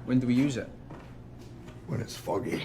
When do we use it? When it's foggy.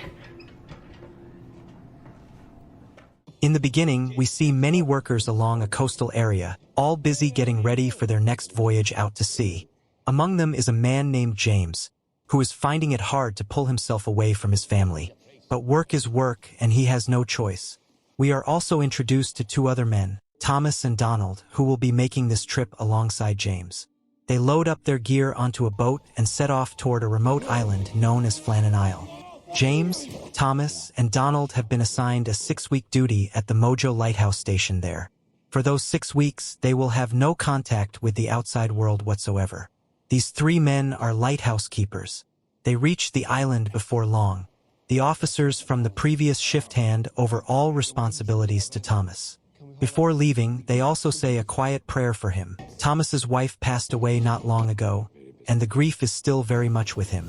In the beginning, we see many workers along a coastal area, all busy getting ready for their next voyage out to sea. Among them is a man named James, who is finding it hard to pull himself away from his family. But work is work, and he has no choice. We are also introduced to two other men, Thomas and Donald, who will be making this trip alongside James. They load up their gear onto a boat and set off toward a remote island known as Flannan Isle. James, Thomas, and Donald have been assigned a 6-week duty at the Mojo Lighthouse station there. For those 6 weeks, they will have no contact with the outside world whatsoever. These 3 men are lighthouse keepers. They reach the island before long. The officers from the previous shift hand over all responsibilities to Thomas. Before leaving, they also say a quiet prayer for him. Thomas's wife passed away not long ago, and the grief is still very much with him.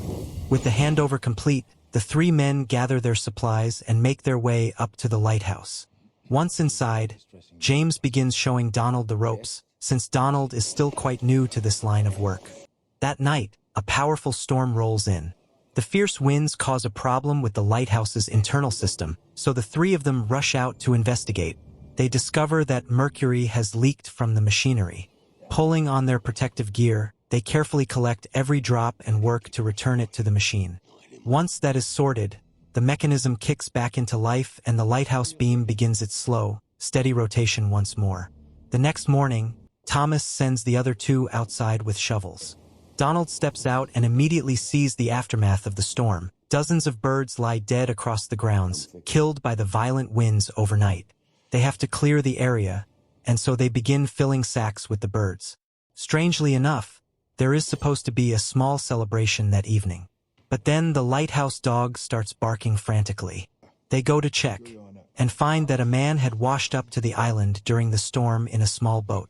With the handover complete, the 3 men gather their supplies and make their way up to the lighthouse. Once inside, James begins showing Donald the ropes, since Donald is still quite new to this line of work. That night, a powerful storm rolls in. The fierce winds cause a problem with the lighthouse's internal system, so the 3 of them rush out to investigate. They discover that mercury has leaked from the machinery. Pulling on their protective gear, they carefully collect every drop and work to return it to the machine. Once that is sorted, the mechanism kicks back into life and the lighthouse beam begins its slow, steady rotation once more. The next morning, Thomas sends the other 2 outside with shovels. Donald steps out and immediately sees the aftermath of the storm. Dozens of birds lie dead across the grounds, killed by the violent winds overnight. They have to clear the area, and so they begin filling sacks with the birds. Strangely enough, there is supposed to be a small celebration that evening. But then the lighthouse dog starts barking frantically. They go to check, and find that a man had washed up to the island during the storm in a small boat.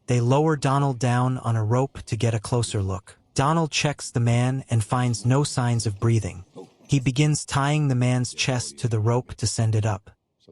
They lower Donald down on a rope to get a closer look. Donald checks the man and finds no signs of breathing. He begins tying the man's chest to the rope to send it up.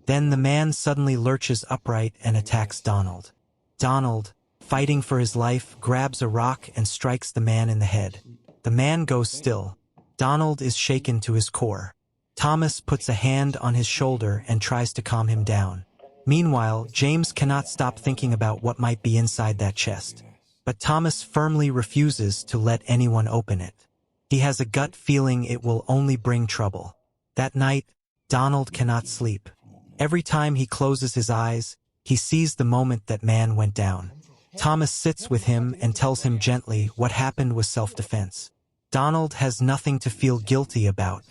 Then the man suddenly lurches upright and attacks Donald. Donald, fighting for his life, grabs a rock and strikes the man in the head. The man goes still. Donald is shaken to his core. Thomas puts a hand on his shoulder and tries to calm him down. Meanwhile, James cannot stop thinking about what might be inside that chest. But Thomas firmly refuses to let anyone open it. He has a gut feeling it will only bring trouble. That night, Donald cannot sleep. Every time he closes his eyes, he sees the moment that man went down. Thomas sits with him and tells him gently what happened was self-defense. Donald has nothing to feel guilty about.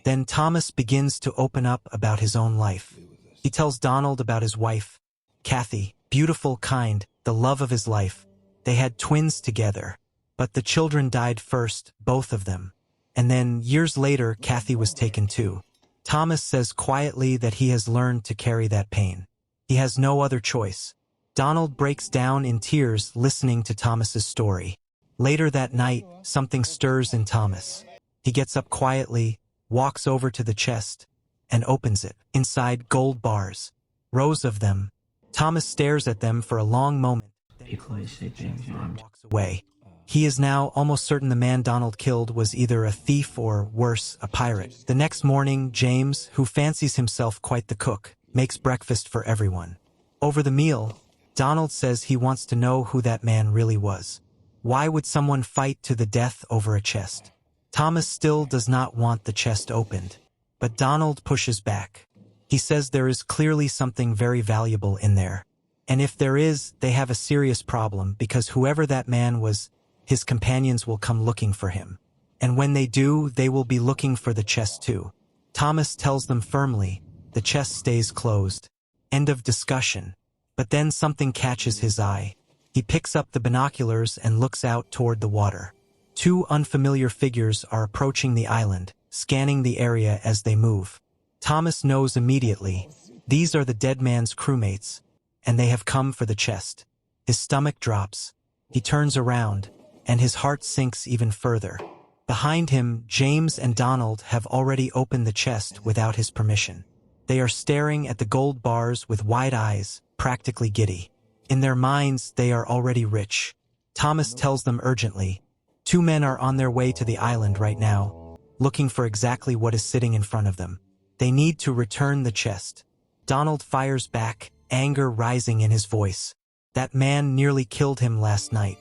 Then Thomas begins to open up about his own life. He tells Donald about his wife, Kathy, beautiful, kind, the love of his life. They had twins together, but the children died first, both of them. And then, years later, Kathy was taken too. Thomas says quietly that he has learned to carry that pain. He has no other choice. Donald breaks down in tears listening to Thomas's story. Later that night, something stirs in Thomas. He gets up quietly, walks over to the chest, and opens it. Inside, gold bars. Rows of them. Thomas stares at them for a long moment. People always say James Bond. Walks away. He is now almost certain the man Donald killed was either a thief or, worse, a pirate. The next morning, James, who fancies himself quite the cook, makes breakfast for everyone. Over the meal, Donald says he wants to know who that man really was. Why would someone fight to the death over a chest? Thomas still does not want the chest opened, but Donald pushes back. He says there is clearly something very valuable in there. And if there is, they have a serious problem because whoever that man was, his companions will come looking for him. And when they do, they will be looking for the chest too. Thomas tells them firmly, the chest stays closed. End of discussion. But then something catches his eye. He picks up the binoculars and looks out toward the water. 2 unfamiliar figures are approaching the island, scanning the area as they move. Thomas knows immediately, these are the dead man's crewmates, and they have come for the chest. His stomach drops. He turns around, and his heart sinks even further. Behind him, James and Donald have already opened the chest without his permission. They are staring at the gold bars with wide eyes, practically giddy. In their minds, they are already rich. Thomas tells them urgently, Two men are on their way to the island right now, looking for exactly what is sitting in front of them. They need to return the chest. Donald fires back, anger rising in his voice. That man nearly killed him last night.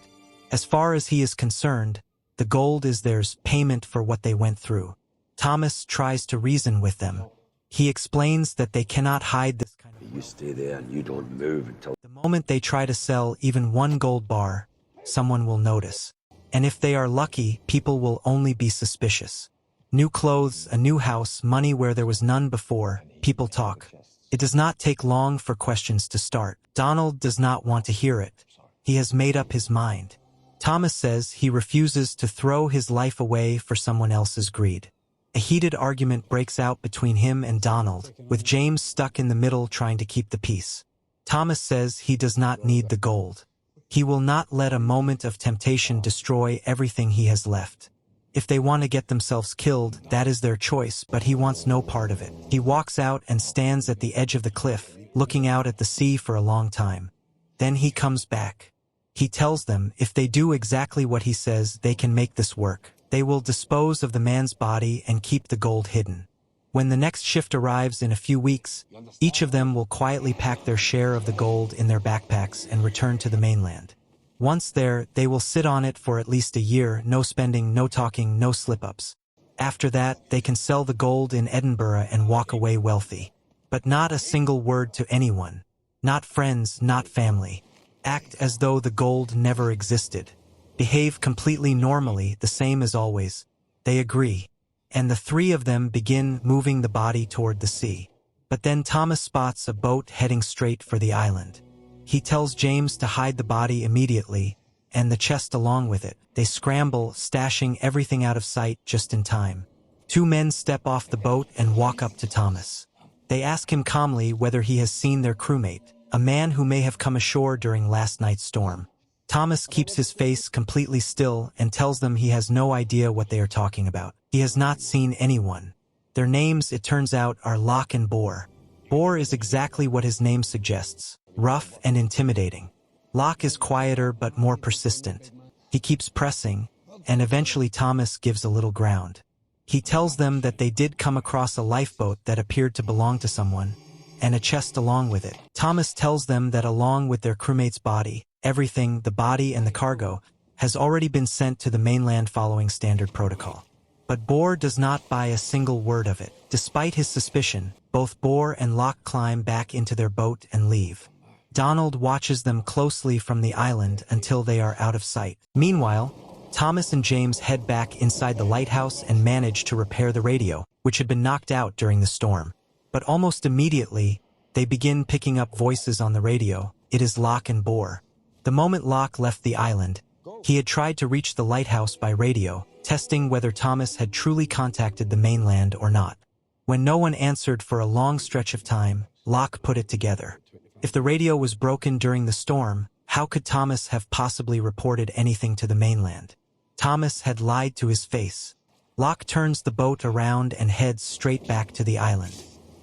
As far as he is concerned, the gold is theirs, payment for what they went through. Thomas tries to reason with them. He explains that they cannot hide this kind of... You stay there and you don't move until... The moment they try to sell even one gold bar, someone will notice. And if they are lucky, people will only be suspicious. New clothes, a new house, money where there was none before, people talk. It does not take long for questions to start. Donald does not want to hear it. He has made up his mind. Thomas says he refuses to throw his life away for someone else's greed. A heated argument breaks out between him and Donald, with James stuck in the middle trying to keep the peace. Thomas says he does not need the gold. He will not let a moment of temptation destroy everything he has left. If they want to get themselves killed, that is their choice, but he wants no part of it. He walks out and stands at the edge of the cliff, looking out at the sea for a long time. Then he comes back. He tells them if they do exactly what he says, they can make this work. They will dispose of the man's body and keep the gold hidden. When the next shift arrives in a few weeks, each of them will quietly pack their share of the gold in their backpacks and return to the mainland. Once there, they will sit on it for at least a year, no spending, no talking, no slip-ups. After that, they can sell the gold in Edinburgh and walk away wealthy. But not a single word to anyone. Not friends, not family. Act as though the gold never existed. Behave completely normally, the same as always. They agree. And the three of them begin moving the body toward the sea. But then Thomas spots a boat heading straight for the island. He tells James to hide the body immediately, and the chest along with it. They scramble, stashing everything out of sight just in time. Two men step off the boat and walk up to Thomas. They ask him calmly whether he has seen their crewmate, a man who may have come ashore during last night's storm. Thomas keeps his face completely still and tells them he has no idea what they are talking about. He has not seen anyone. Their names, it turns out, are Locke and Boar. Boar is exactly what his name suggests. Rough and intimidating. Locke is quieter but more persistent. He keeps pressing, and eventually Thomas gives a little ground. He tells them that they did come across a lifeboat that appeared to belong to someone, and a chest along with it. Thomas tells them that along with their crewmate's body, everything, the body and the cargo, has already been sent to the mainland following standard protocol. But Boar does not buy a single word of it. Despite his suspicion, both Boar and Locke climb back into their boat and leave. Donald watches them closely from the island until they are out of sight. Meanwhile, Thomas and James head back inside the lighthouse and manage to repair the radio, which had been knocked out during the storm. But almost immediately, they begin picking up voices on the radio. It is Locke and Boar. The moment Locke left the island, he had tried to reach the lighthouse by radio, testing whether Thomas had truly contacted the mainland or not. When no one answered for a long stretch of time, Locke put it together. If the radio was broken during the storm, how could Thomas have possibly reported anything to the mainland? Thomas had lied to his face. Locke turns the boat around and heads straight back to the island.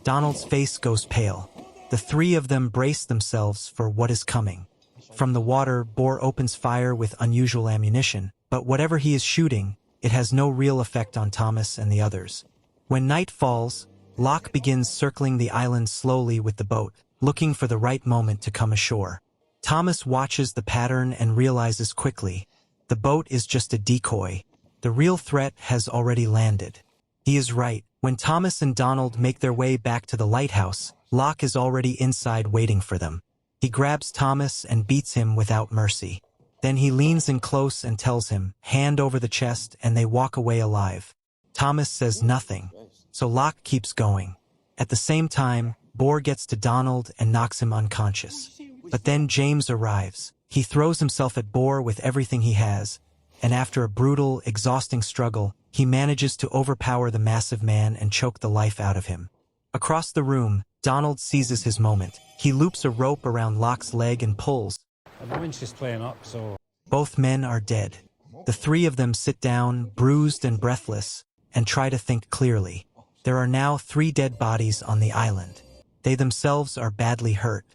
Donald's face goes pale. The three of them brace themselves for what is coming. From the water, Boar opens fire with unusual ammunition, but whatever he is shooting, it has no real effect on Thomas and the others. When night falls, Locke begins circling the island slowly with the boat, looking for the right moment to come ashore. Thomas watches the pattern and realizes quickly, the boat is just a decoy. The real threat has already landed. He is right. When Thomas and Donald make their way back to the lighthouse, Locke is already inside waiting for them. He grabs Thomas and beats him without mercy. Then he leans in close and tells him, hand over the chest, and they walk away alive. Thomas says nothing, so Locke keeps going. At the same time, Boar gets to Donald and knocks him unconscious. But then James arrives. He throws himself at Boar with everything he has, and after a brutal, exhausting struggle, he manages to overpower the massive man and choke the life out of him. Across the room, Donald seizes his moment. He loops a rope around Locke's leg and pulls. The wind's just playing up, so... Both men are dead. The three of them sit down, bruised and breathless, and try to think clearly. There are now 3 dead bodies on the island. They themselves are badly hurt.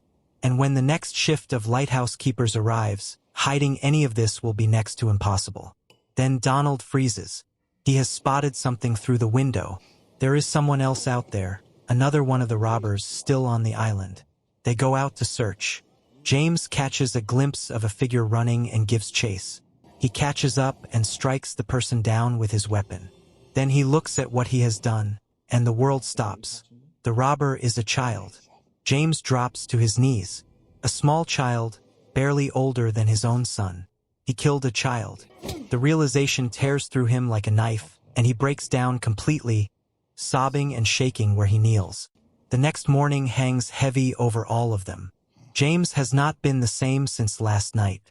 And when the next shift of lighthouse keepers arrives, hiding any of this will be next to impossible. Then Donald freezes. He has spotted something through the window. There is someone else out there, another one of the robbers still on the island. They go out to search. James catches a glimpse of a figure running and gives chase. He catches up and strikes the person down with his weapon. Then he looks at what he has done, and the world stops. The robber is a child. James drops to his knees. A small child, barely older than his own son. He killed a child. The realization tears through him like a knife, and he breaks down completely, sobbing and shaking where he kneels. The next morning hangs heavy over all of them. James has not been the same since last night.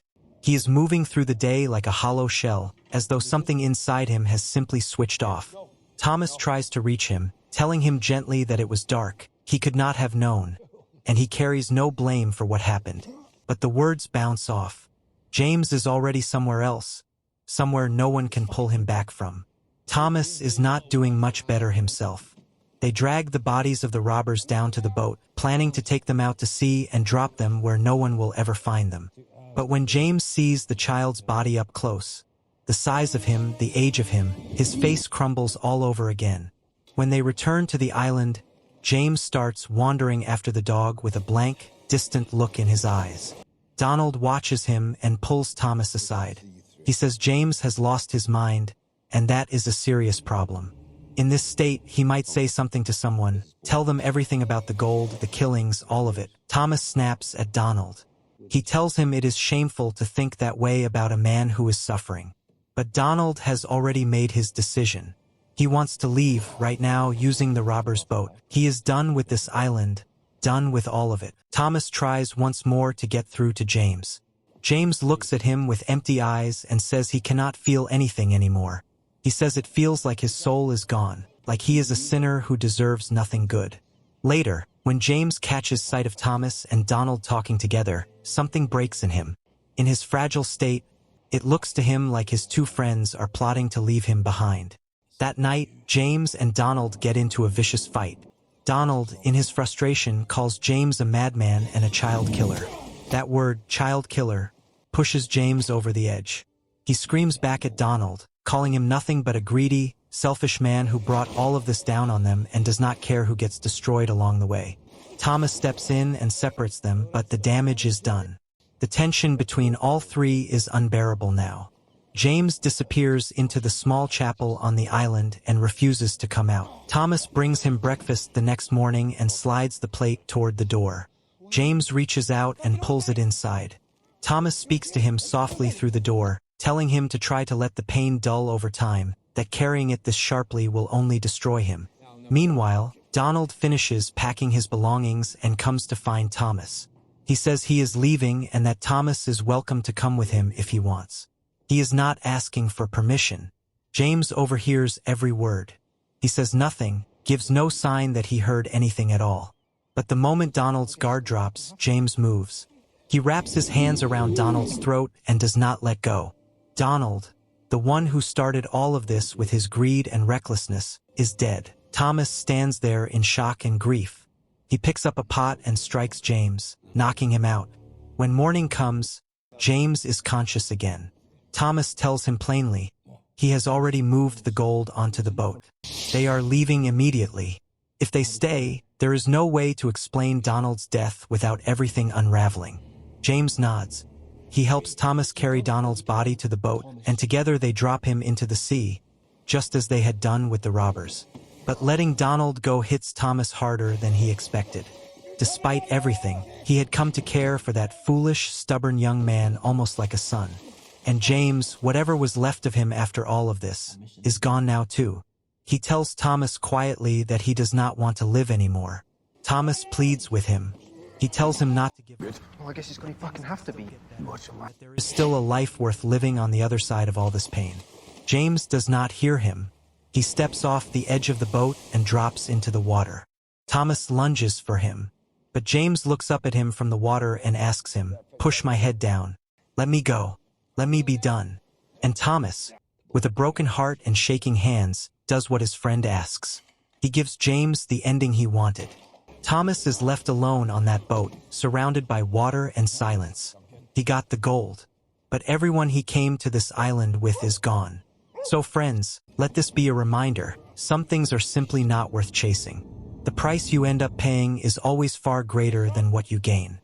He is moving through the day like a hollow shell, as though something inside him has simply switched off. Thomas tries to reach him, telling him gently that it was dark, he could not have known, and he carries no blame for what happened. But the words bounce off. James is already somewhere else, somewhere no one can pull him back from. Thomas is not doing much better himself. They drag the bodies of the robbers down to the boat, planning to take them out to sea and drop them where no one will ever find them. But when James sees the child's body up close, the size of him, the age of him, his face crumbles all over again. When they return to the island, James starts wandering after the dog with a blank, distant look in his eyes. Donald watches him and pulls Thomas aside. He says James has lost his mind, and that is a serious problem. In this state, he might say something to someone, tell them everything about the gold, the killings, all of it. Thomas snaps at Donald. He tells him it is shameful to think that way about a man who is suffering. But Donald has already made his decision. He wants to leave right now using the robber's boat. He is done with this island, done with all of it. Thomas tries once more to get through to James. James looks at him with empty eyes and says he cannot feel anything anymore. He says it feels like his soul is gone, like he is a sinner who deserves nothing good. Later, when James catches sight of Thomas and Donald talking together, something breaks in him. In his fragile state, it looks to him like his two friends are plotting to leave him behind. That night, James and Donald get into a vicious fight. Donald, in his frustration, calls James a madman and a child killer. That word, child killer, pushes James over the edge. He screams back at Donald, calling him nothing but a greedy, selfish man who brought all of this down on them and does not care who gets destroyed along the way. Thomas steps in and separates them, but the damage is done. The tension between all three is unbearable now. James disappears into the small chapel on the island and refuses to come out. Thomas brings him breakfast the next morning and slides the plate toward the door. James reaches out and pulls it inside. Thomas speaks to him softly through the door, telling him to try to let the pain dull over time, that carrying it this sharply will only destroy him. Meanwhile, Donald finishes packing his belongings and comes to find Thomas. He says he is leaving and that Thomas is welcome to come with him if he wants. He is not asking for permission. James overhears every word. He says nothing, gives no sign that he heard anything at all. But the moment Donald's guard drops, James moves. He wraps his hands around Donald's throat and does not let go. Donald, the one who started all of this with his greed and recklessness, is dead. Thomas stands there in shock and grief. He picks up a pot and strikes James, knocking him out. When morning comes, James is conscious again. Thomas tells him plainly, he has already moved the gold onto the boat. They are leaving immediately. If they stay, there is no way to explain Donald's death without everything unraveling. James nods. He helps Thomas carry Donald's body to the boat, and together they drop him into the sea, just as they had done with the robbers. But letting Donald go hits Thomas harder than he expected. Despite everything, he had come to care for that foolish, stubborn young man almost like a son. And James, whatever was left of him after all of this, is gone now too. He tells Thomas quietly that he does not want to live anymore. Thomas pleads with him. He tells him not to give up. Well, I guess it's gonna fucking have to be. There is still a life worth living on the other side of all this pain. James does not hear him. He steps off the edge of the boat and drops into the water. Thomas lunges for him, but James looks up at him from the water and asks him, "Push my head down. Let me go. Let me be done." And Thomas, with a broken heart and shaking hands, does what his friend asks. He gives James the ending he wanted. Thomas is left alone on that boat, surrounded by water and silence. He got the gold. but everyone he came to this island with is gone. So friends, let this be a reminder, some things are simply not worth chasing. The price you end up paying is always far greater than what you gain.